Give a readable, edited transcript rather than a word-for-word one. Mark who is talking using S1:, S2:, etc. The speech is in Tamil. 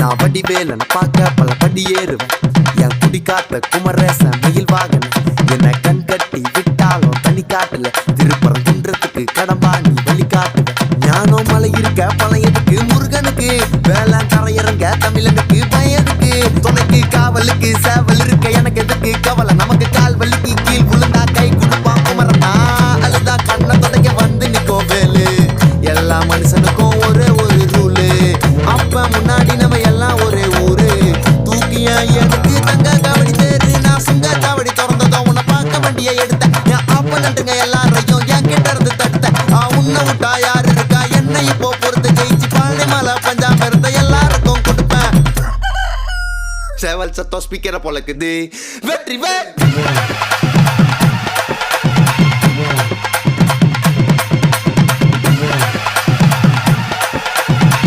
S1: நான் வடிவேலன பார்க்க பல படி ஏறுவேன். என் குடி காத்த குமரேசன் மயில் வாகன என்ன கண் கட்டி விட்டாலும் தனி காட்டுல திருப்பரங்குன்றத்துக்கு கடம்பா நீ வழி காட்டுவேன். ஞானம் மலை இருக்க பழையதுக்கு முருகனுக்கு வேலை கரையிறங்க தமிழனுக்கு பயதுக்கு துணைக்கு காவலுக்கு சேவல் இருக்க எனக்கு எதுக்கு கவலை நமக்கு கால் வலிக்கு கீழ் விழுந்தா கை கொடுப்பான் குமரனா அழுதா கண்ணை தொடங்க வந்து நிக்கோ வேலு. எல்லா மனுஷனுக்கும் ஒரே ஒரு ரூலு அப்ப முன்னாடி நம்ம எல்லாம் ஒரே ஊரு தூக்கிய எனக்கு தங்க காவடி தேரு நான் சுங்க காவடி திறந்ததும் உன்னை பார்க்க வண்டியை எடுத்தேன். என் அப்ப நட்டுங்க எல்லாரையும் என் கிட்ட இருந்து தடுத்தேன். உன்னை விட்டா யாரு இருக்கா என்ன இப்போ பொறுத்து ஜெயிச்சு பாண்டி மலை பஞ்சாப் இருந்த எல்லாருக்கும் கொடுப்பேன். சேவல் சத்தம் ஸ்பீக்கரை பொழக்குது வெற்றி வே